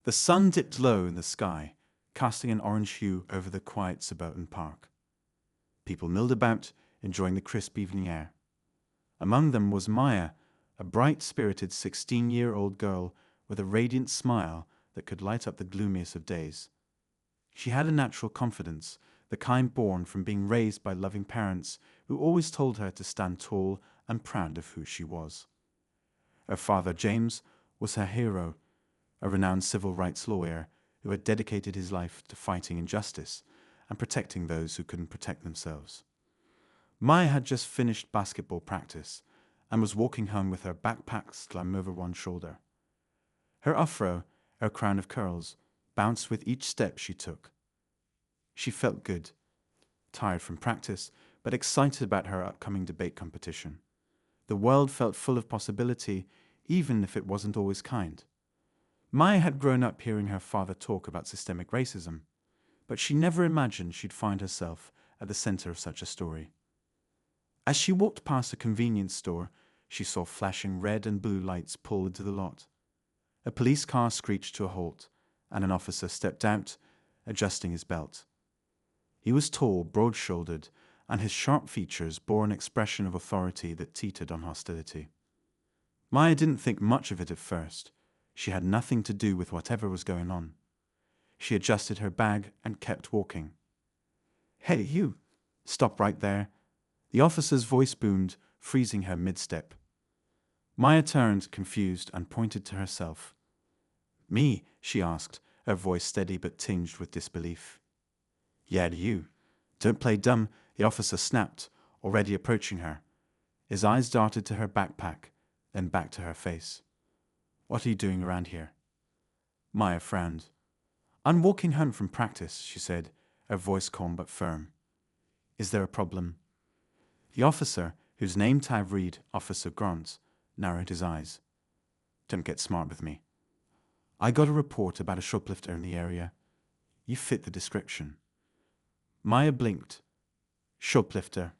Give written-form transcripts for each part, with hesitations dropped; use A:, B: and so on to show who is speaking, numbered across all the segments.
A: The sun dipped low in the sky, casting an orange hue over the quiet suburban park. People milled about, enjoying the crisp evening air. Among them was Maya, a bright-spirited 16-year-old girl with a radiant smile that could light up the gloomiest of days. She had a natural confidence, the kind born from being raised by loving parents who always told her to stand tall and proud of who she was. Her father, James, was her hero, a renowned civil rights lawyer who had dedicated his life to fighting injustice and protecting those who couldn't protect themselves. Maya had just finished basketball practice and was walking home with her backpack slung over one shoulder. Her afro, her crown of curls, bounced with each step she took. She felt good, tired from practice, but excited about her upcoming debate competition. The world felt full of possibility, even if it wasn't always kind. Maya had grown up hearing her father talk about systemic racism, but she never imagined she'd find herself at the center of such a story. As she walked past a convenience store, she saw flashing red and blue lights pull into the lot. A police car screeched to a halt, and an officer stepped out, adjusting his belt. He was tall, broad-shouldered, and his sharp features bore an expression of authority that teetered on hostility. Maya didn't think much of it at first. She had nothing to do with whatever was going on. She adjusted her bag and kept walking. "Hey, you! Stop right there!" The officer's voice boomed, freezing her mid-step. Maya turned, confused, and pointed to herself. "Me?" she asked, her voice steady but tinged with disbelief. "Yeah, you. Don't play dumb," the officer snapped, already approaching her. His eyes darted to her backpack, then back to her face. "What are you doing around here?" Maya frowned. "I'm walking home from practice," she said, her voice calm but firm. "Is there a problem?" The officer, whose name tag read Officer Grant, narrowed his eyes. "Don't get smart with me. I got a report about a shoplifter in the area. You fit the description." Maya blinked. "Shoplifter?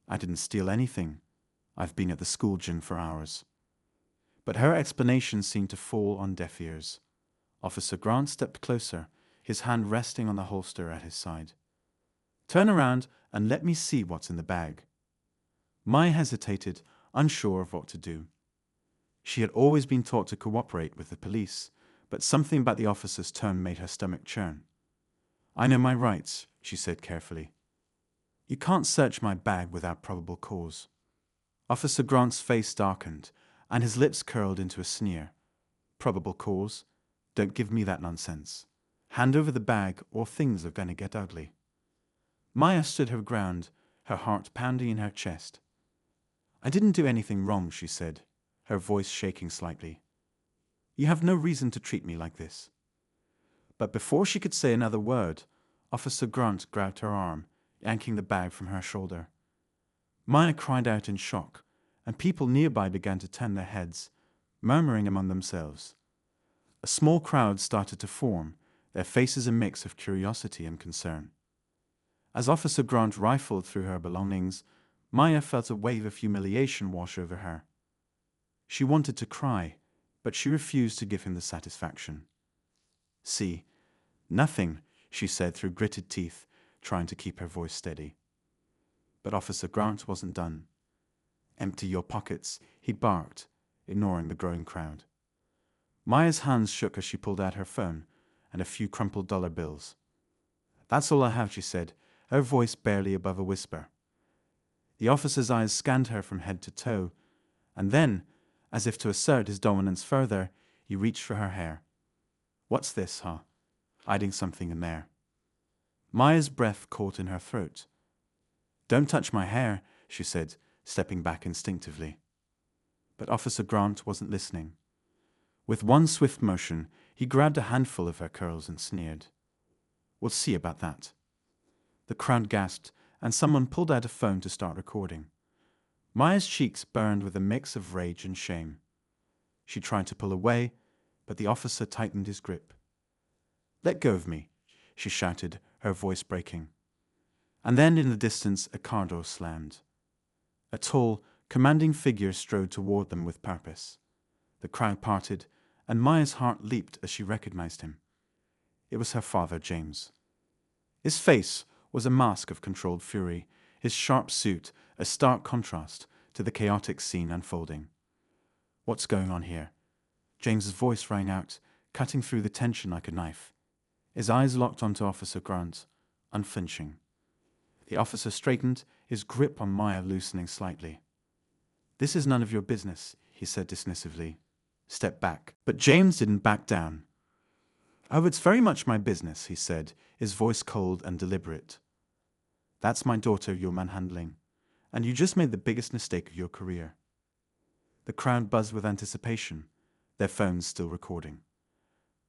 A: I didn't steal anything. I've been at the school gym for hours." But her explanation seemed to fall on deaf ears. Officer Grant stepped closer, his hand resting on the holster at his side. "Turn around and let me see what's in the bag." Maya hesitated, unsure of what to do. She had always been taught to cooperate with the police, but something about the officer's tone made her stomach churn. "I know my rights," she said carefully. "You can't search my bag without probable cause." Officer Grant's face darkened, and his lips curled into a sneer. "Probable cause? Don't give me that nonsense. Hand over the bag or things are going to get ugly." Maya stood her ground, her heart pounding in her chest. "I didn't do anything wrong," she said, her voice shaking slightly. "You have no reason to treat me like this." But before she could say another word, Officer Grant grabbed her arm, yanking the bag from her shoulder. Maya cried out in shock, and people nearby began to turn their heads, murmuring among themselves. A small crowd started to form, their faces a mix of curiosity and concern. As Officer Grant rifled through her belongings, Maya felt a wave of humiliation wash over her. She wanted to cry, but she refused to give him the satisfaction. "See, nothing," she said through gritted teeth, trying to keep her voice steady. But Officer Grant wasn't done. "Empty your pockets," he barked, ignoring the growing crowd. Maya's hands shook as she pulled out her phone and a few crumpled dollar bills. "That's all I have," she said, her voice barely above a whisper. The officer's eyes scanned her from head to toe, and then, as if to assert his dominance further, he reached for her hair. "What's this, huh? Hiding something in there." Maya's breath caught in her throat. "Don't touch my hair," she said, stepping back instinctively. But Officer Grant wasn't listening. With one swift motion, he grabbed a handful of her curls and sneered. "We'll see about that." The crowd gasped, and someone pulled out a phone to start recording. Maya's cheeks burned with a mix of rage and shame. She tried to pull away, but the officer tightened his grip. "Let go of me," she shouted, her voice breaking. And then in the distance a car door slammed. A tall, commanding figure strode toward them with purpose. The crowd parted, and Maya's heart leaped as she recognized him. It was her father, James. His face was a mask of controlled fury, his sharp suit a stark contrast to the chaotic scene unfolding. "What's going on here?" James's voice rang out, cutting through the tension like a knife. His eyes locked onto Officer Grant, unflinching. The officer straightened, his grip on Maya loosening slightly. "This is none of your business," he said dismissively. "Step back." But James didn't back down. "Oh, it's very much my business," he said, his voice cold and deliberate. "That's my daughter you're manhandling, and you just made the biggest mistake of your career." The crowd buzzed with anticipation, their phones still recording.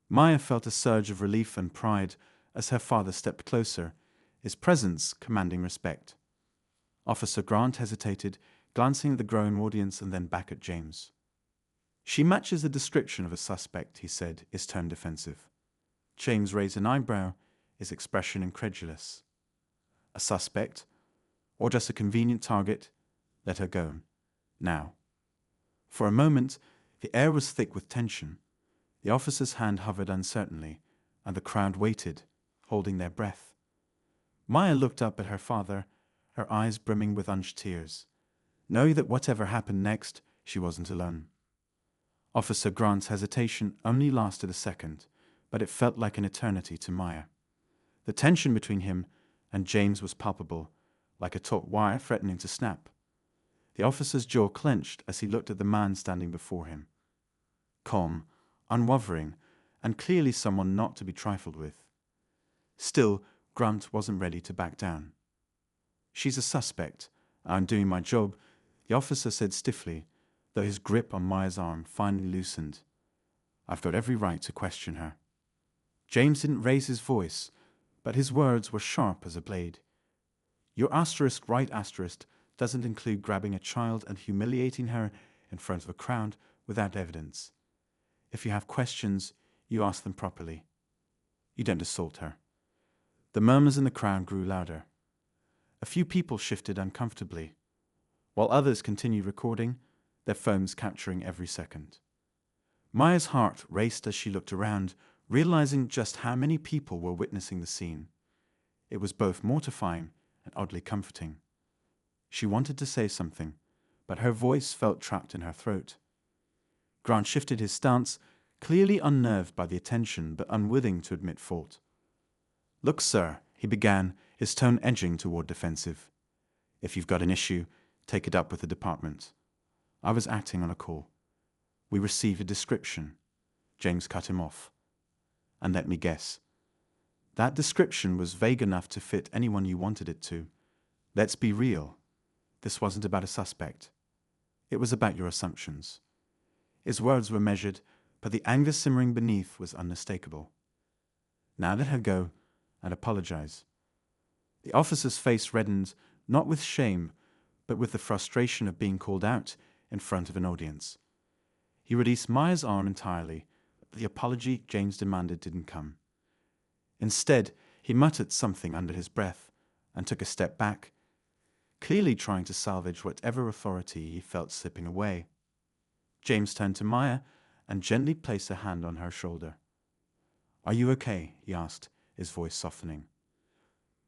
A: Maya felt a surge of relief and pride as her father stepped closer, his presence commanding respect. Officer Grant hesitated, glancing at the growing audience and then back at James. "She matches the description of a suspect," he said, his tone defensive. James raised an eyebrow, his expression incredulous. "A suspect? Or just a convenient target? Let her go. Now." For a moment, the air was thick with tension. The officer's hand hovered uncertainly, and the crowd waited, holding their breath. Maya looked up at her father, her eyes brimming with unshed tears, knowing that whatever happened next, she wasn't alone. Officer Grant's hesitation only lasted a second, but it felt like an eternity to Maya. The tension between him and James was palpable, like a taut wire threatening to snap. The officer's jaw clenched as he looked at the man standing before him. Calm, unwavering, and clearly someone not to be trifled with. Still, Grant wasn't ready to back down. "She's a suspect. I'm doing my job," the officer said stiffly, though his grip on Maya's arm finally loosened. "I've got every right to question her." James didn't raise his voice, but his words were sharp as a blade. "Your right doesn't include grabbing a child and humiliating her in front of a crowd without evidence. If you have questions, you ask them properly. You don't assault her." The murmurs in the crowd grew louder. A few people shifted uncomfortably, while others continued recording, their phones capturing every second. Maya's heart raced as she looked around, realizing just how many people were witnessing the scene. It was both mortifying and oddly comforting. She wanted to say something, but her voice felt trapped in her throat. Grant shifted his stance, clearly unnerved by the attention but unwilling to admit fault. "Look, sir," he began, his tone edging toward defensive. "If you've got an issue, take it up with the department. I was acting on a call. We received a description." James cut him off. "And let me guess. That description was vague enough to fit anyone you wanted it to. Let's be real. This wasn't about a suspect. It was about your assumptions." His words were measured, but the anger simmering beneath was unmistakable. "Now let her go and apologize." The officer's face reddened, not with shame, but with the frustration of being called out in front of an audience. He released Maya's arm entirely, but the apology James demanded didn't come. Instead, he muttered something under his breath and took a step back, clearly trying to salvage whatever authority he felt slipping away. James turned to Maya and gently placed a hand on her shoulder. "Are you okay?" he asked, his voice softening.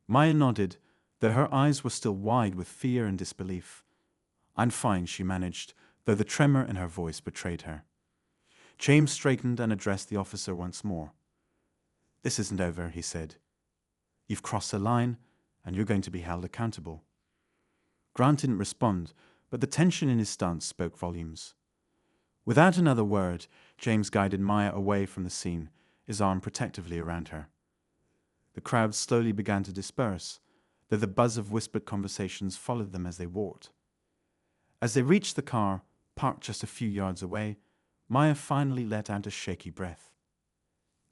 A: Maya nodded, though her eyes were still wide with fear and disbelief. "I'm fine," she managed, though the tremor in her voice betrayed her. James straightened and addressed the officer once more. "This isn't over," he said. "You've crossed a line, and you're going to be held accountable." Grant didn't respond, but the tension in his stance spoke volumes. Without another word, James guided Maya away from the scene, his arm protectively around her. The crowd slowly began to disperse, though the buzz of whispered conversations followed them as they walked. As they reached the car, parked just a few yards away, Maya finally let out a shaky breath.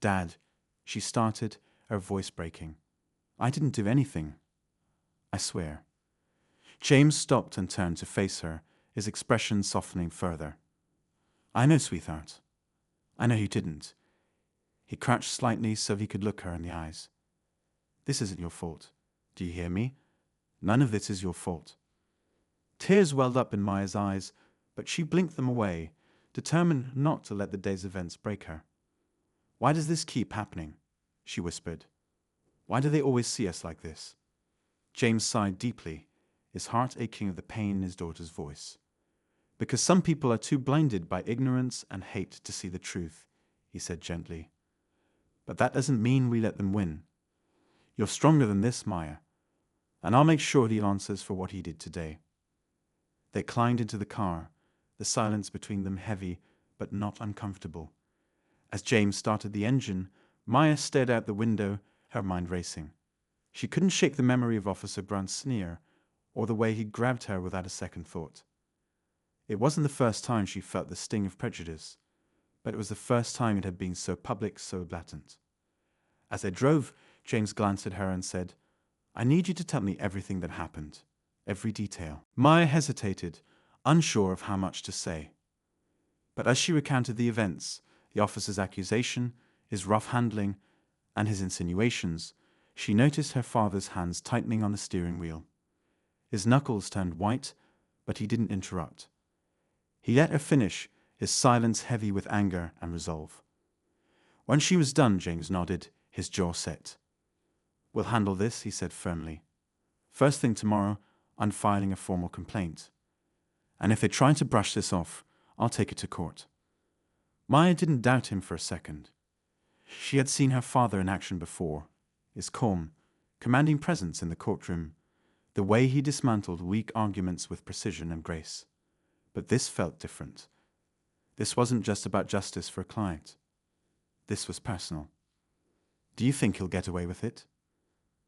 A: "Dad," she started, her voice breaking. "I didn't do anything. I swear." James stopped and turned to face her, his expression softening further. "I know, sweetheart. I know you didn't." He crouched slightly so he could look her in the eyes. "This isn't your fault. Do you hear me? None of this is your fault." Tears welled up in Maya's eyes, but she blinked them away, determined not to let the day's events break her. "Why does this keep happening?" she whispered. "Why do they always see us like this?" James sighed deeply, his heart aching at the pain in his daughter's voice. "Because some people are too blinded by ignorance and hate to see the truth," he said gently. "But that doesn't mean we let them win. You're stronger than this, Maya, and I'll make sure he answers for what he did today." They climbed into the car, the silence between them heavy but not uncomfortable. As James started the engine, Maya stared out the window, her mind racing. She couldn't shake the memory of Officer Grant's sneer, or the way he grabbed her without a second thought. It wasn't the first time she felt the sting of prejudice, but it was the first time it had been so public, so blatant. As they drove, James glanced at her and said, "I need you to tell me everything that happened, every detail." Maya hesitated, unsure of how much to say. But as she recounted the events, the officer's accusation, his rough handling, and his insinuations, she noticed her father's hands tightening on the steering wheel. His knuckles turned white, but he didn't interrupt. He let her finish, his silence heavy with anger and resolve. When she was done, James nodded, his jaw set. "We'll handle this," he said firmly. "First thing tomorrow, I'm filing a formal complaint. And if they try to brush this off, I'll take it to court." Maya didn't doubt him for a second. She had seen her father in action before, his calm, commanding presence in the courtroom, the way he dismantled weak arguments with precision and grace. But this felt different. This wasn't just about justice for a client. This was personal. "Do you think he'll get away with it?"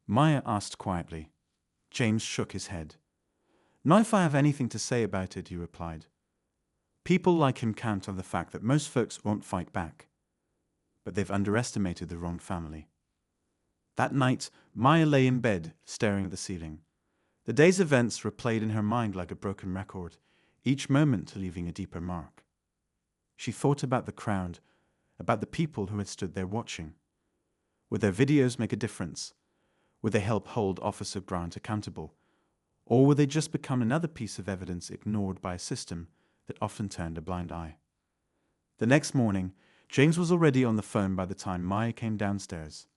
A: Maya asked quietly. James shook his head. "Not if I have anything to say about it," he replied. "People like him count on the fact that most folks won't fight back. But they've underestimated the wrong family." That night, Maya lay in bed, staring at the ceiling. The day's events replayed in her mind like a broken record, each moment leaving a deeper mark. She thought about the crowd, about the people who had stood there watching. Would their videos make a difference? Would they help hold Officer Grant accountable? Or would they just become another piece of evidence ignored by a system that often turned a blind eye? The next morning, James was already on the phone by the time Maya came downstairs.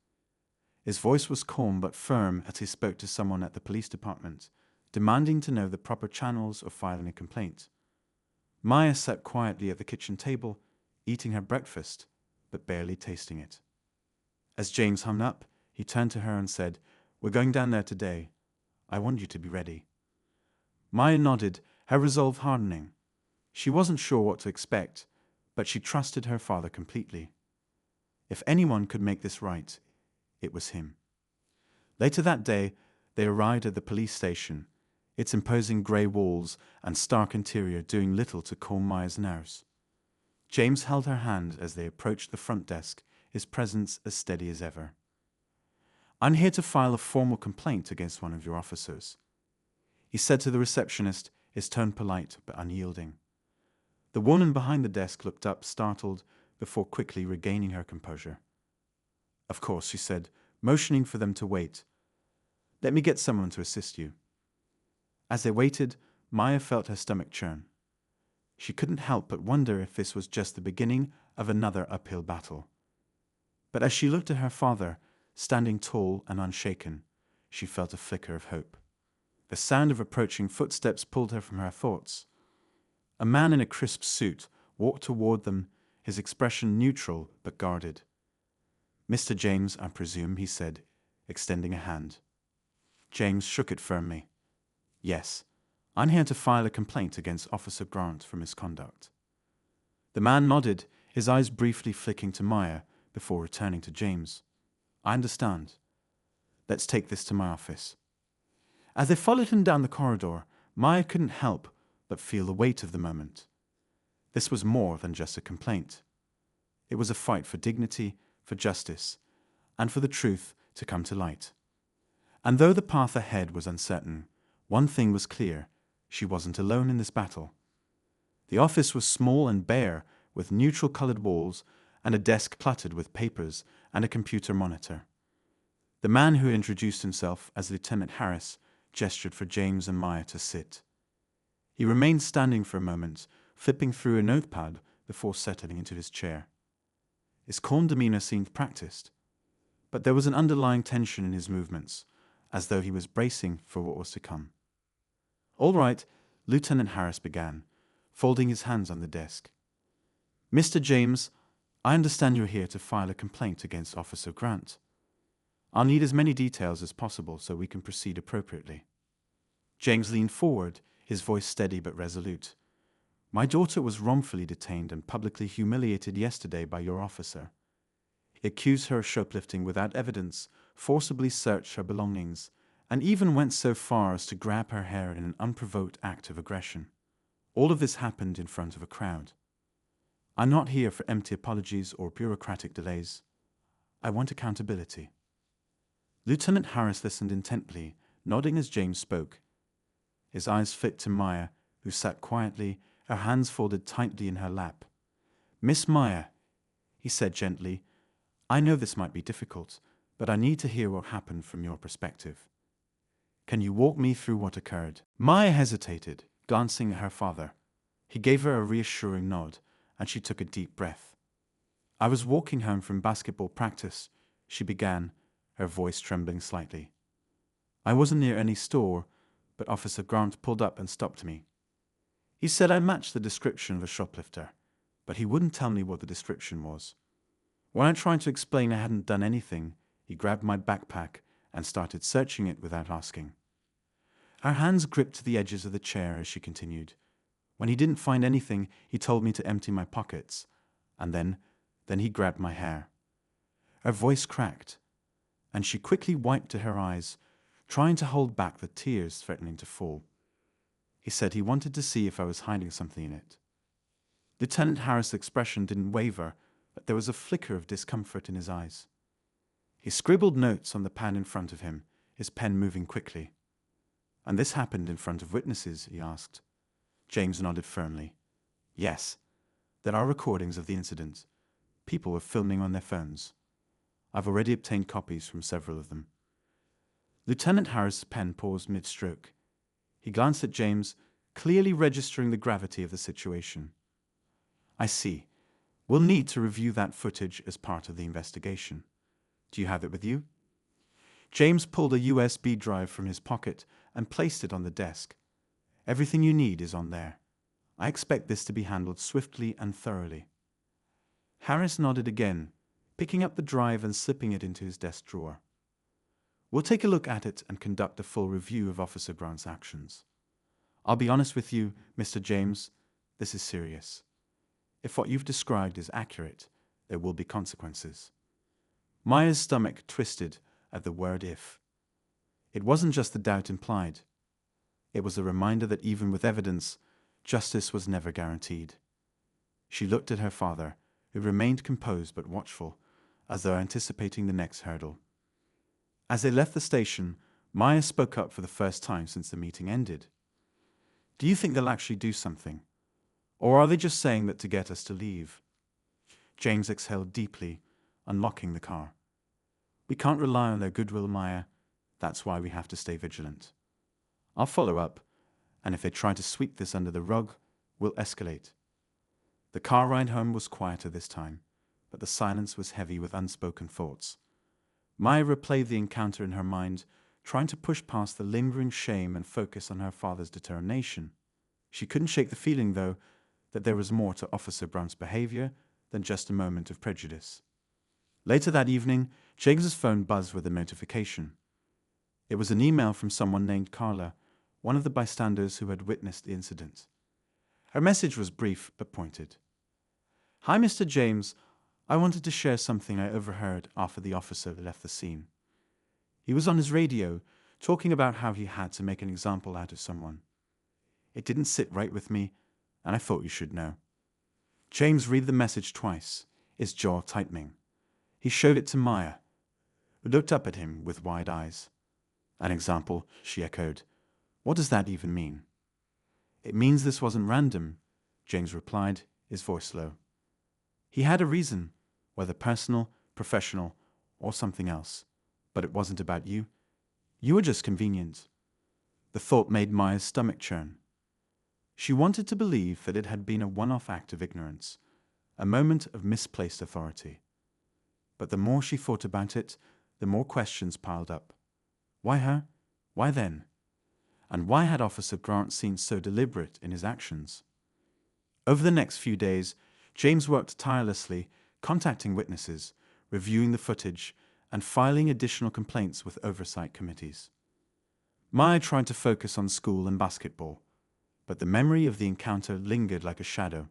A: His voice was calm but firm as he spoke to someone at the police department, demanding to know the proper channels of filing a complaint. Maya sat quietly at the kitchen table, eating her breakfast, but barely tasting it. As James hung up, he turned to her and said, "We're going down there today. I want you to be ready." Maya nodded, her resolve hardening. She wasn't sure what to expect, but she trusted her father completely. If anyone could make this right, it was him. Later that day, they arrived at the police station, its imposing grey walls and stark interior doing little to calm Maya's nerves. James held her hand as they approached the front desk, his presence as steady as ever. "I'm here to file a formal complaint against one of your officers," he said to the receptionist, his tone polite but unyielding. The woman behind the desk looked up, startled, before quickly regaining her composure. "Of course," she said, motioning for them to wait. "Let me get someone to assist you." As they waited, Maya felt her stomach churn. She couldn't help but wonder if this was just the beginning of another uphill battle. But as she looked at her father, standing tall and unshaken, she felt a flicker of hope. The sound of approaching footsteps pulled her from her thoughts. A man in a crisp suit walked toward them, his expression neutral but guarded. "Mr. James, I presume," he said, extending a hand. James shook it firmly. "Yes, I'm here to file a complaint against Officer Grant for misconduct." The man nodded, his eyes briefly flicking to Maya before returning to James. "I understand. Let's take this to my office." As they followed him down the corridor, Maya couldn't help but feel the weight of the moment. This was more than just a complaint. It was a fight for dignity, for justice, and for the truth to come to light. And though the path ahead was uncertain, one thing was clear: she wasn't alone in this battle. The office was small and bare, with neutral-colored walls and a desk cluttered with papers and a computer monitor. The man who introduced himself as Lieutenant Harris gestured for James and Maya to sit. He remained standing for a moment, flipping through a notepad before settling into his chair. His calm demeanor seemed practiced, but there was an underlying tension in his movements, as though he was bracing for what was to come. "All right," Lieutenant Harris began, folding his hands on the desk. "Mr. James, I understand you're here to file a complaint against Officer Grant. I'll need as many details as possible so we can proceed appropriately." James leaned forward, his voice steady but resolute. "My daughter was wrongfully detained and publicly humiliated yesterday by your officer. He accused her of shoplifting without evidence, forcibly searched her belongings, and even went so far as to grab her hair in an unprovoked act of aggression. All of this happened in front of a crowd. I'm not here for empty apologies or bureaucratic delays. I want accountability." Lieutenant Harris listened intently, nodding as James spoke. His eyes flicked to Maya, who sat quietly, her hands folded tightly in her lap. "Miss Maya," he said gently, "I know this might be difficult, but I need to hear what happened from your perspective. Can you walk me through what occurred?" Maya hesitated, glancing at her father. He gave her a reassuring nod, and she took a deep breath. "I was walking home from basketball practice," she began, her voice trembling slightly. "I wasn't near any store, but Officer Grant pulled up and stopped me. He said I matched the description of a shoplifter, but he wouldn't tell me what the description was. When I tried to explain I hadn't done anything, he grabbed my backpack and started searching it without asking." Her hands gripped the edges of the chair as she continued. "When he didn't find anything, he told me to empty my pockets, and then he grabbed my hair." Her voice cracked, and she quickly wiped at her eyes, trying to hold back the tears threatening to fall. "He said he wanted to see if I was hiding something in it." Lieutenant Harris' expression didn't waver, but there was a flicker of discomfort in his eyes. He scribbled notes on the pad in front of him, his pen moving quickly. "And this happened in front of witnesses?" he asked. James nodded firmly. "Yes. There are recordings of the incident. People were filming on their phones. I've already obtained copies from several of them." Lieutenant Harris' pen paused mid-stroke. He glanced at James, clearly registering the gravity of the situation. "I see. We'll need to review that footage as part of the investigation. Do you have it with you?" James pulled a USB drive from his pocket and placed it on the desk. "Everything you need is on there. I expect this to be handled swiftly and thoroughly." Harris nodded again, picking up the drive and slipping it into his desk drawer. "We'll take a look at it and conduct a full review of Officer Grant's actions. I'll be honest with you, Mr. James, this is serious. If what you've described is accurate, there will be consequences." Maya's stomach twisted at the word "if." It wasn't just the doubt implied. It was a reminder that even with evidence, justice was never guaranteed. She looked at her father, who remained composed but watchful, as though anticipating the next hurdle. As they left the station, Maya spoke up for the first time since the meeting ended. "Do you think they'll actually do something? Or are they just saying that to get us to leave?" James exhaled deeply, unlocking the car. "We can't rely on their goodwill, Maya. That's why we have to stay vigilant. I'll follow up, and if they try to sweep this under the rug, we'll escalate." The car ride home was quieter this time, but the silence was heavy with unspoken thoughts. Maya replayed the encounter in her mind, trying to push past the lingering shame and focus on her father's determination. She couldn't shake the feeling, though, that there was more to Officer Brunt's behavior than just a moment of prejudice. Later that evening, James's phone buzzed with a notification. It was an email from someone named Carla, one of the bystanders who had witnessed the incident. Her message was brief but pointed. "Hi, Mr. James. I wanted to share something I overheard after the officer left the scene. He was on his radio, talking about how he had to make an example out of someone. It didn't sit right with me, and I thought you should know." James read the message twice, his jaw tightening. He showed it to Maya, who looked up at him with wide eyes. "An example," she echoed. "What does that even mean?" "It means this wasn't random," James replied, his voice low. "He had a reason, whether personal, professional, or something else. But it wasn't about you. You were just convenient." The thought made Maya's stomach churn. She wanted to believe that it had been a one-off act of ignorance, a moment of misplaced authority. But the more she thought about it, the more questions piled up. Why her? Why then? And why had Officer Grant seemed so deliberate in his actions? Over the next few days, James worked tirelessly, contacting witnesses, reviewing the footage, and filing additional complaints with oversight committees. Maya tried to focus on school and basketball, but the memory of the encounter lingered like a shadow.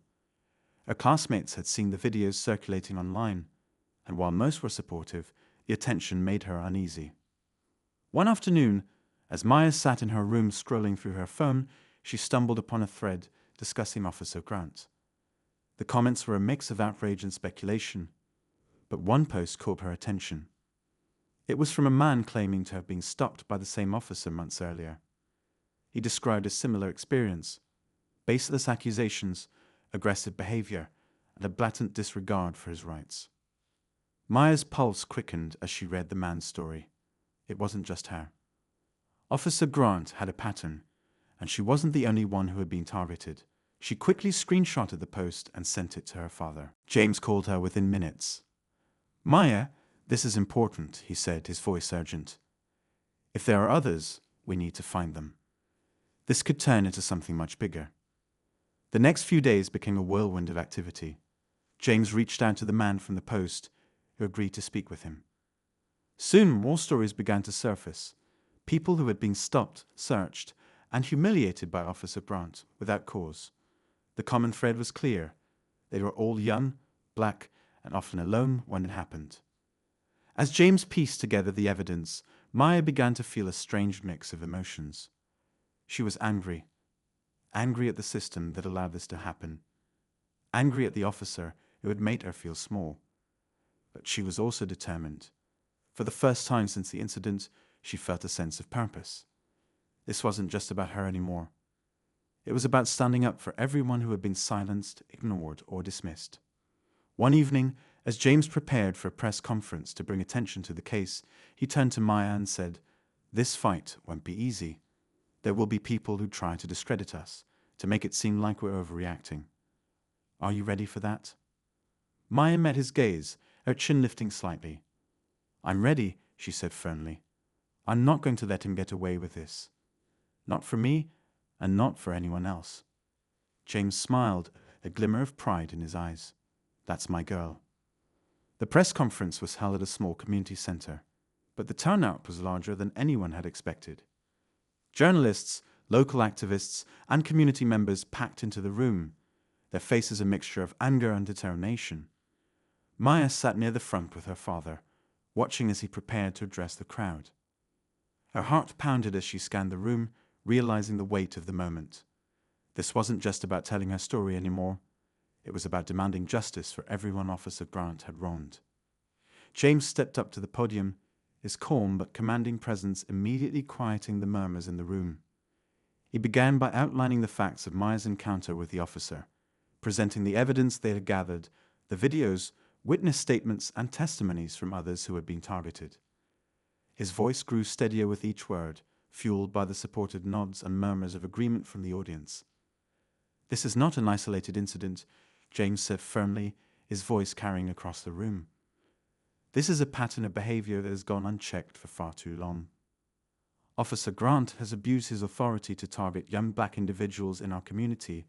A: Her classmates had seen the videos circulating online, and while most were supportive, the attention made her uneasy. One afternoon, as Maya sat in her room scrolling through her phone, she stumbled upon a thread discussing Officer Grant. The comments were a mix of outrage and speculation, but one post caught her attention. It was from a man claiming to have been stopped by the same officer months earlier. He described a similar experience: baseless accusations, aggressive behavior, and a blatant disregard for his rights. Maya's pulse quickened as she read the man's story. It wasn't just her. Officer Grant had a pattern, and she wasn't the only one who had been targeted. She quickly screenshotted the post and sent it to her father. James called her within minutes. "Maya, this is important," he said, his voice urgent. "If there are others, we need to find them. This could turn into something much bigger." The next few days became a whirlwind of activity. James reached out to the man from the post, who agreed to speak with him. Soon more stories began to surface. People who had been stopped, searched, and humiliated by Officer Grant without cause. The common thread was clear. They were all young, black, and often alone when it happened. As James pieced together the evidence, Maya began to feel a strange mix of emotions. She was angry. Angry at the system that allowed this to happen. Angry at the officer who had made her feel small. But she was also determined. For the first time since the incident, she felt a sense of purpose. This wasn't just about her anymore. It was about standing up for everyone who had been silenced, ignored, or dismissed. One evening, as James prepared for a press conference to bring attention to the case, he turned to Maya and said, "This fight won't be easy. There will be people who try to discredit us, to make it seem like we're overreacting. Are you ready for that?" Maya met his gaze, her chin lifting slightly. "I'm ready," she said firmly. "I'm not going to let him get away with this. Not for me, and not for anyone else." James smiled, a glimmer of pride in his eyes. "That's my girl." The press conference was held at a small community center, but the turnout was larger than anyone had expected. Journalists, local activists, and community members packed into the room, their faces a mixture of anger and determination. Maya sat near the front with her father, watching as he prepared to address the crowd. Her heart pounded as she scanned the room, realizing the weight of the moment. This wasn't just about telling her story anymore. It was about demanding justice for everyone Officer Grant had wronged. James stepped up to the podium, his calm but commanding presence immediately quieting the murmurs in the room. He began by outlining the facts of Maya's encounter with the officer, presenting the evidence they had gathered, the videos, witness statements, and testimonies from others who had been targeted. His voice grew steadier with each word, fueled by the supportive nods and murmurs of agreement from the audience. "This is not an isolated incident," James said firmly, his voice carrying across the room. "This is a pattern of behavior that has gone unchecked for far too long. Officer Grant has abused his authority to target young black individuals in our community,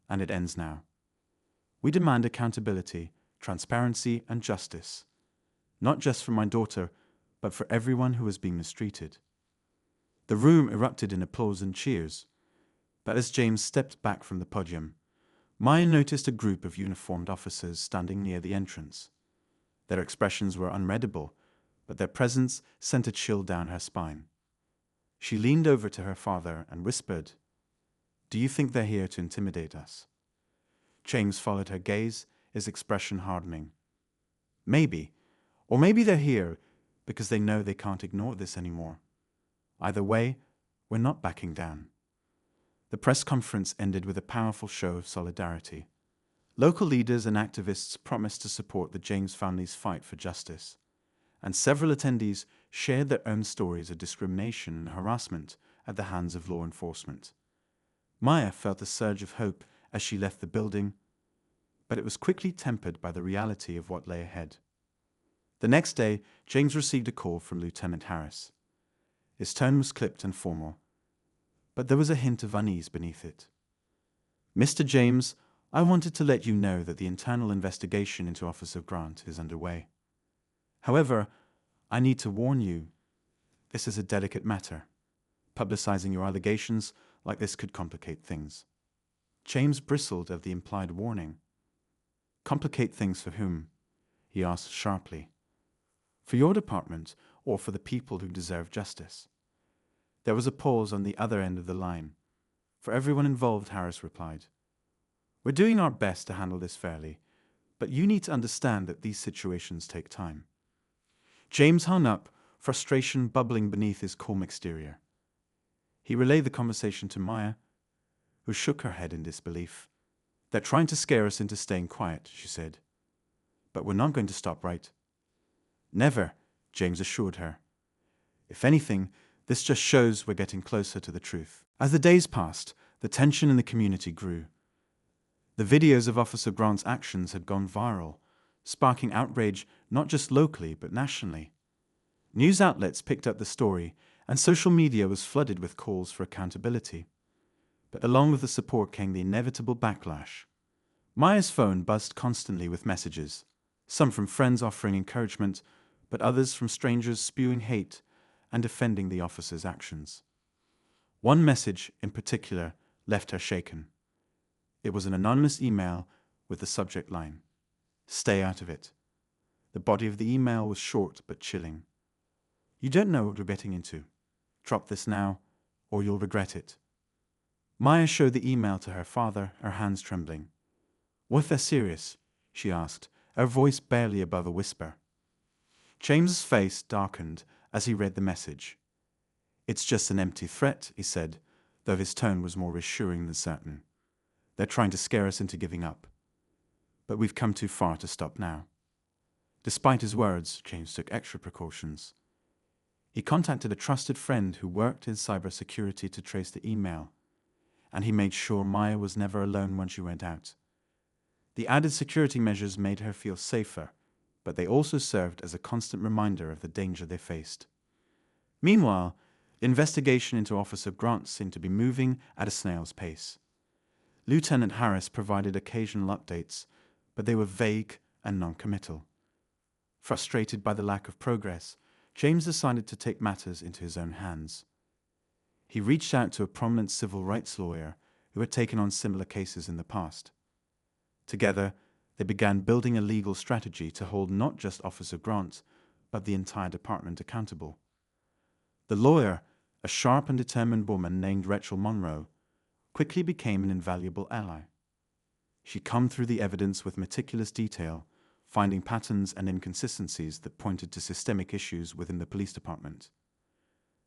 A: and it ends now. We demand accountability, transparency, and justice, not just for my daughter, but for everyone who has been mistreated." The room erupted in applause and cheers, but as James stepped back from the podium, Maya noticed a group of uniformed officers standing near the entrance. Their expressions were unreadable, but their presence sent a chill down her spine. She leaned over to her father and whispered, "Do you think they're here to intimidate us?" James followed her gaze, his expression hardening. "Maybe. Or maybe they're here because they know they can't ignore this anymore. Either way, we're not backing down." The press conference ended with a powerful show of solidarity. Local leaders and activists promised to support the James family's fight for justice, and several attendees shared their own stories of discrimination and harassment at the hands of law enforcement. Maya felt a surge of hope as she left the building, but it was quickly tempered by the reality of what lay ahead. The next day, James received a call from Lieutenant Harris. His tone was clipped and formal, but there was a hint of unease beneath it. "Mr. James, I wanted to let you know that the internal investigation into Officer Grant is underway. However, I need to warn you, this is a delicate matter. Publicizing your allegations like this could complicate things." James bristled at the implied warning. "Complicate things for whom?" he asked sharply. "For your department, or for the people who deserve justice?" There was a pause on the other end of the line. "For everyone involved," Harris replied. "We're doing our best to handle this fairly, but you need to understand that these situations take time." James hung up, frustration bubbling beneath his calm exterior. He relayed the conversation to Maya, who shook her head in disbelief. "They're trying to scare us into staying quiet," she said. "But we're not going to stop, right?" "Never," James assured her. "If anything, this just shows we're getting closer to the truth." As the days passed, the tension in the community grew. The videos of Officer Grant's actions had gone viral, sparking outrage not just locally but nationally. News outlets picked up the story, and social media was flooded with calls for accountability. But along with the support came the inevitable backlash. Maya's phone buzzed constantly with messages, some from friends offering encouragement, but others from strangers spewing hate and defending the officer's actions. One message, in particular, left her shaken. It was an anonymous email with the subject line, "Stay out of it." The body of the email was short but chilling. "You don't know what we're getting into. Drop this now, or you'll regret it." Maya showed the email to her father, her hands trembling. "What if they're serious?" she asked, her voice barely above a whisper. James's face darkened as he read the message. "It's just an empty threat," he said, though his tone was more reassuring than certain. "They're trying to scare us into giving up. But we've come too far to stop now." Despite his words, James took extra precautions. He contacted a trusted friend who worked in cybersecurity to trace the email, and he made sure Maya was never alone when she went out. The added security measures made her feel safer, but they also served as a constant reminder of the danger they faced. Meanwhile, the investigation into Officer Grant seemed to be moving at a snail's pace. Lieutenant Harris provided occasional updates, but they were vague and non-committal. Frustrated by the lack of progress, James decided to take matters into his own hands. He reached out to a prominent civil rights lawyer who had taken on similar cases in the past. Together, they began building a legal strategy to hold not just Officer Grant, but the entire department accountable. The lawyer, a sharp and determined woman named Rachel Monroe, quickly became an invaluable ally. She combed through the evidence with meticulous detail, finding patterns and inconsistencies that pointed to systemic issues within the police department.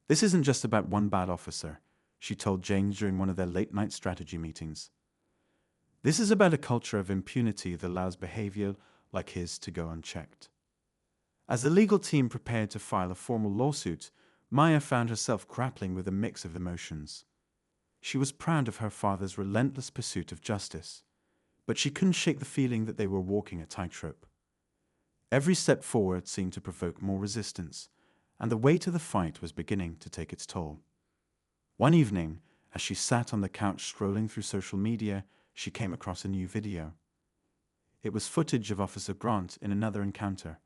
A: "This isn't just about one bad officer," she told James during one of their late-night strategy meetings. "This is about a culture of impunity that allows behavior like his to go unchecked." As the legal team prepared to file a formal lawsuit, Maya found herself grappling with a mix of emotions. She was proud of her father's relentless pursuit of justice, but she couldn't shake the feeling that they were walking a tightrope. Every step forward seemed to provoke more resistance, and the weight of the fight was beginning to take its toll. One evening, as she sat on the couch scrolling through social media, she came across a new video. It was footage of Officer Grant in another encounter,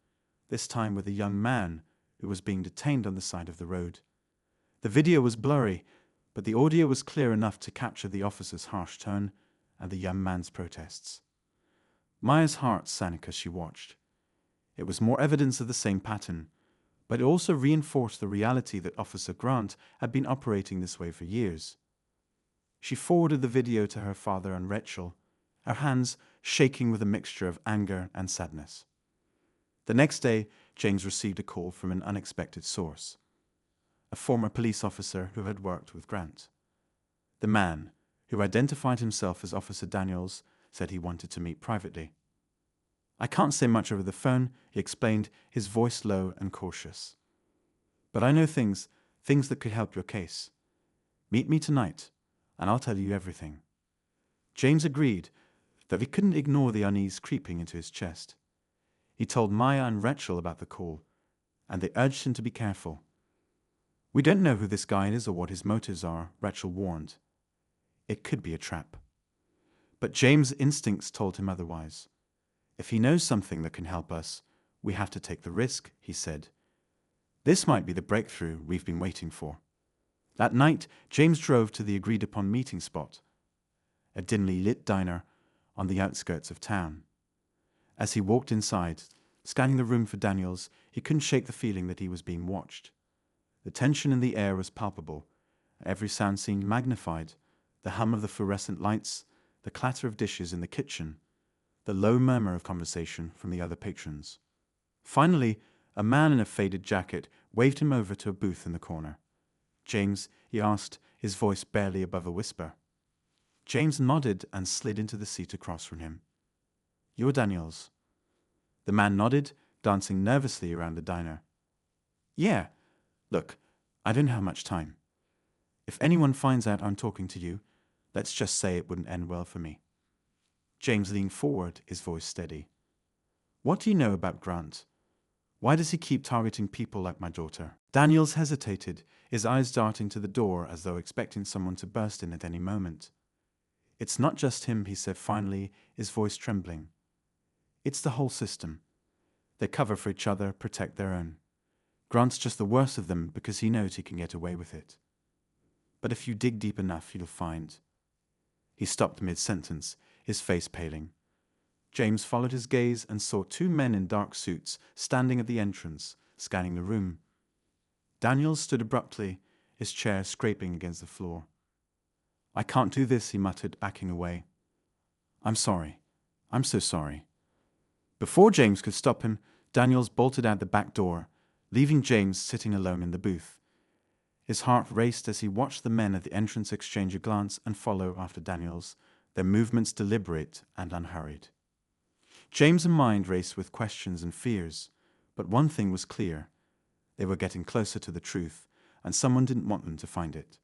A: this time with a young man who was being detained on the side of the road. The video was blurry, but the audio was clear enough to capture the officer's harsh tone and the young man's protests. Maya's heart sank as she watched. It was more evidence of the same pattern, but it also reinforced the reality that Officer Grant had been operating this way for years. She forwarded the video to her father and Rachel, her hands shaking with a mixture of anger and sadness. The next day, James received a call from an unexpected source, a former police officer who had worked with Grant. The man, who identified himself as Officer Daniels, said he wanted to meet privately. "I can't say much over the phone," he explained, his voice low and cautious. "But I know things that could help your case. Meet me tonight, and I'll tell you everything." James agreed, that he couldn't ignore the unease creeping into his chest. He told Maya and Rachel about the call, and they urged him to be careful. "We don't know who this guy is or what his motives are," Rachel warned. "It could be a trap." But James' instincts told him otherwise. "If he knows something that can help us, we have to take the risk," he said. "This might be the breakthrough we've been waiting for." That night, James drove to the agreed-upon meeting spot, a dimly lit diner on the outskirts of town. As he walked inside, scanning the room for Daniels, he couldn't shake the feeling that he was being watched. The tension in the air was palpable. Every sound seemed magnified: the hum of the fluorescent lights, the clatter of dishes in the kitchen, the low murmur of conversation from the other patrons. Finally, a man in a faded jacket waved him over to a booth in the corner. "James?" he asked, his voice barely above a whisper. James nodded and slid into the seat across from him. "You're Daniels." The man nodded, glancing nervously around the diner. "Yeah. Look, I don't have much time. If anyone finds out I'm talking to you, let's just say it wouldn't end well for me." James leaned forward, his voice steady. "What do you know about Grant? Why does he keep targeting people like my daughter?" Daniels hesitated, his eyes darting to the door as though expecting someone to burst in at any moment. "It's not just him," he said finally, his voice trembling. "It's the whole system. They cover for each other, protect their own. Grant's just the worst of them because he knows he can get away with it. But if you dig deep enough, you'll find—" He stopped mid-sentence, his face paling. James followed his gaze and saw two men in dark suits standing at the entrance, scanning the room. Daniels stood abruptly, his chair scraping against the floor. "I can't do this," he muttered, backing away. "I'm sorry. I'm so sorry." Before James could stop him, Daniels bolted out the back door, leaving James sitting alone in the booth. His heart raced as he watched the men at the entrance exchange a glance and follow after Daniels, their movements deliberate and unhurried. James' mind raced with questions and fears, but one thing was clear: they were getting closer to the truth, and someone didn't want them to find it.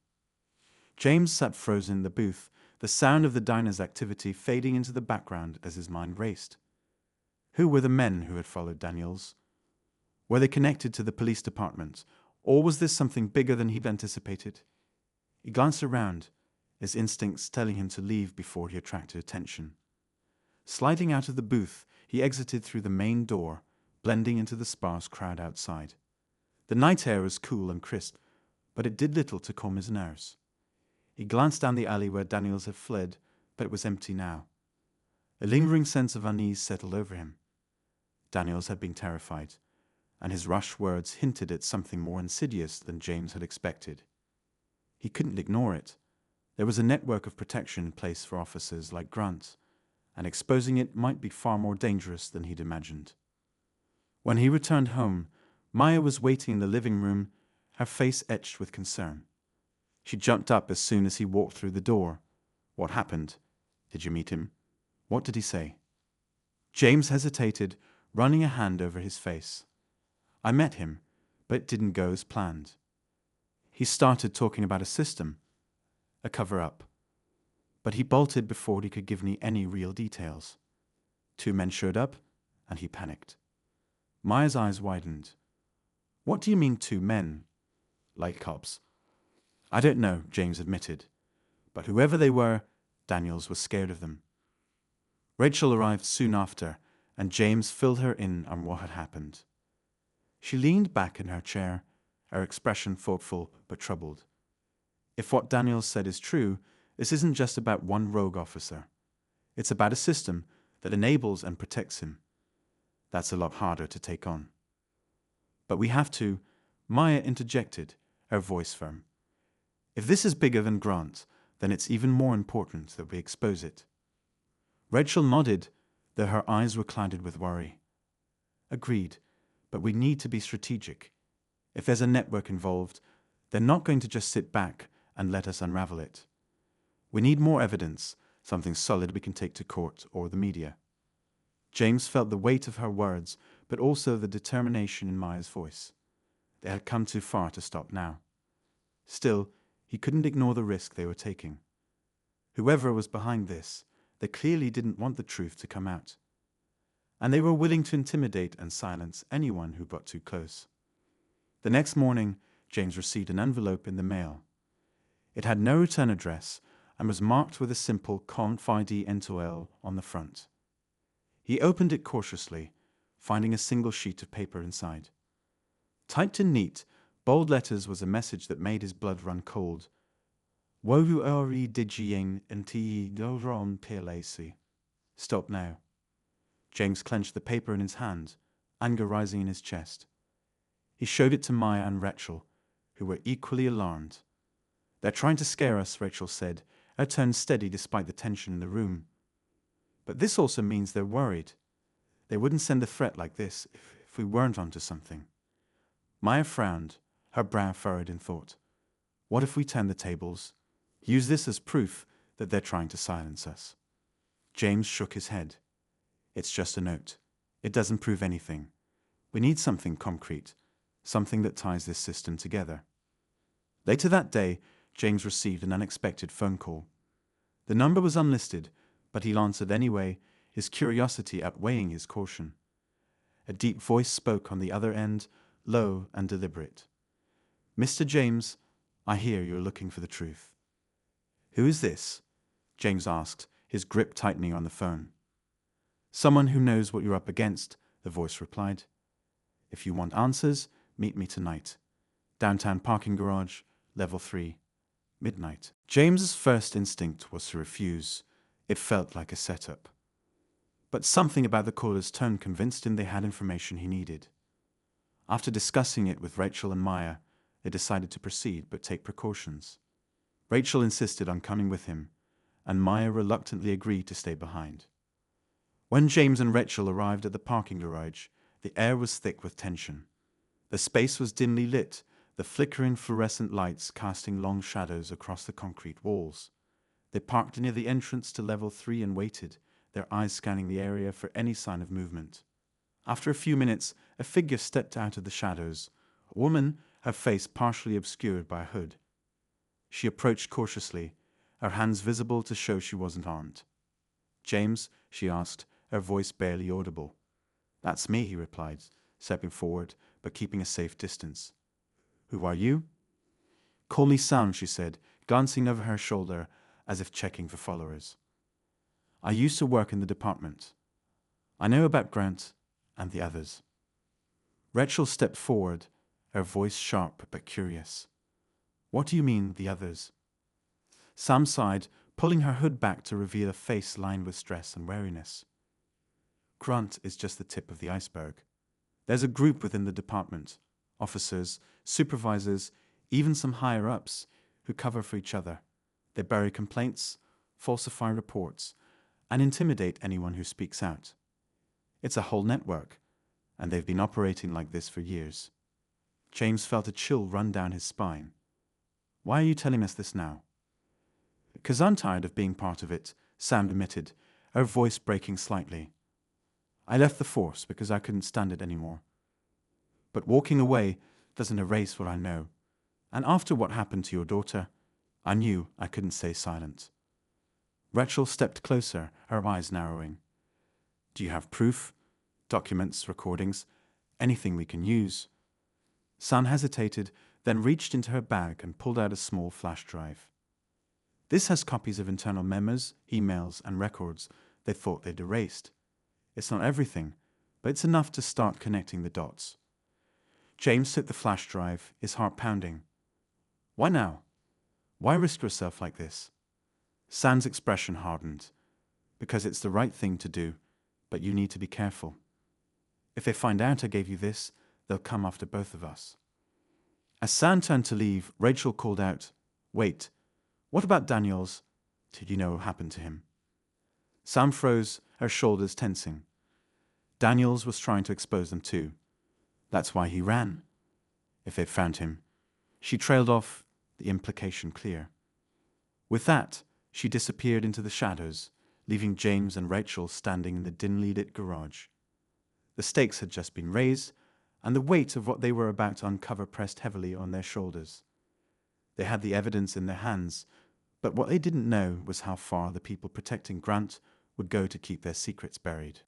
A: James sat frozen in the booth, the sound of the diner's activity fading into the background as his mind raced. Who were the men who had followed Daniels? Were they connected to the police department, or was this something bigger than he'd anticipated? He glanced around, his instincts telling him to leave before he attracted attention. Sliding out of the booth, he exited through the main door, blending into the sparse crowd outside. The night air was cool and crisp, but it did little to calm his nerves. He glanced down the alley where Daniels had fled, but it was empty now. A lingering sense of unease settled over him. Daniels had been terrified, and his rushed words hinted at something more insidious than James had expected. He couldn't ignore it. There was a network of protection in place for officers like Grant, and exposing it might be far more dangerous than he'd imagined. When he returned home, Maya was waiting in the living room, her face etched with concern. She jumped up as soon as he walked through the door. "What happened? Did you meet him? What did he say?" James hesitated, running a hand over his face. "I met him, but it didn't go as planned. He started talking about a system, a cover-up. But he bolted before he could give me any real details. Two men showed up, and he panicked." Maya's eyes widened. "What do you mean, two men? Like cops?" "I don't know," James admitted. "But whoever they were, Daniels was scared of them." Rachel arrived soon after, and James filled her in on what had happened. She leaned back in her chair, her expression thoughtful but troubled. "If what Daniels said is true, this isn't just about one rogue officer. It's about a system that enables and protects him. That's a lot harder to take on." "But we have to," Maya interjected, her voice firm. "If this is bigger than Grant, then it's even more important that we expose it." Rachel nodded, though her eyes were clouded with worry. "Agreed, but we need to be strategic. If there's a network involved, they're not going to just sit back and let us unravel it. We need more evidence, something solid we can take to court or the media." James felt the weight of her words, but also the determination in Maya's voice. They had come too far to stop now. Still, he couldn't ignore the risk they were taking. Whoever was behind this, They clearly didn't want the truth to come out. And they were willing to intimidate and silence anyone who got too close. The next morning, James received an envelope in the mail. It had no return address and was marked with a simple Confide Entoel on the front. He opened it cautiously, finding a single sheet of paper inside. Typed in neat, bold letters was a message that made his blood run cold. Woru ori digien nti doron pelasi. Stop now. James clenched the paper in his hand, anger rising in his chest. He showed it to Maya and Rachel, who were equally alarmed. They're trying to scare us, Rachel said, her tone steady despite the tension in the room. But this also means they're worried. They wouldn't send a threat like this if we weren't onto something. Maya frowned, her brow furrowed in thought. What if we turn the tables? Use this as proof that they're trying to silence us. James shook his head. It's just a note. It doesn't prove anything. We need something concrete, something that ties this system together. Later that day, James received an unexpected phone call. The number was unlisted, but he answered anyway, his curiosity outweighing his caution. A deep voice spoke on the other end, low and deliberate. Mr. James, I hear you're looking for the truth. Who is this? James asked, his grip tightening on the phone. Someone who knows what you're up against, the voice replied. If you want answers, meet me tonight. Downtown parking garage, level 3, midnight. James's first instinct was to refuse. It felt like a setup. But something about the caller's tone convinced him they had information he needed. After discussing it with Rachel and Maya, they decided to proceed but take precautions. Rachel insisted on coming with him, and Maya reluctantly agreed to stay behind. When James and Rachel arrived at the parking garage, the air was thick with tension. The space was dimly lit, the flickering fluorescent lights casting long shadows across the concrete walls. They parked near the entrance to level 3 and waited, their eyes scanning the area for any sign of movement. After a few minutes, a figure stepped out of the shadows, a woman, her face partially obscured by a hood. She approached cautiously, her hands visible to show she wasn't armed. James, she asked, her voice barely audible. That's me, he replied, stepping forward, but keeping a safe distance. Who are you? Call me Sam, she said, glancing over her shoulder as if checking for followers. I used to work in the department. I know about Grant and the others. Rachel stepped forward, her voice sharp but curious. What do you mean, the others? Sam sighed, pulling her hood back to reveal a face lined with stress and weariness. Grant is just the tip of the iceberg. There's a group within the department, officers, supervisors, even some higher-ups, who cover for each other. They bury complaints, falsify reports, and intimidate anyone who speaks out. It's a whole network, and they've been operating like this for years. James felt a chill run down his spine. Why are you telling us this now? Because I'm tired of being part of it, Sam admitted, her voice breaking slightly. I left the force because I couldn't stand it anymore. But walking away doesn't erase what I know. And after what happened to your daughter, I knew I couldn't stay silent. Rachel stepped closer, her eyes narrowing. Do you have proof? Documents, recordings, anything we can use? Sam hesitated, then reached into her bag and pulled out a small flash drive. This has copies of internal memos, emails, and records they thought they'd erased. It's not everything, but it's enough to start connecting the dots. James took the flash drive, his heart pounding. Why now? Why risk yourself like this? Sam's expression hardened. Because it's the right thing to do, but you need to be careful. If they find out I gave you this, they'll come after both of us. As Sam turned to leave, Rachel called out, Wait, what about Daniels? Did you know what happened to him? Sam froze, her shoulders tensing. Daniels was trying to expose them too. That's why he ran. If they'd found him. She trailed off, the implication clear. With that, she disappeared into the shadows, leaving James and Rachel standing in the dimly lit garage. The stakes had just been raised, and the weight of what they were about to uncover pressed heavily on their shoulders. They had the evidence in their hands, But what they didn't know was how far the people protecting Grant would go to keep their secrets buried.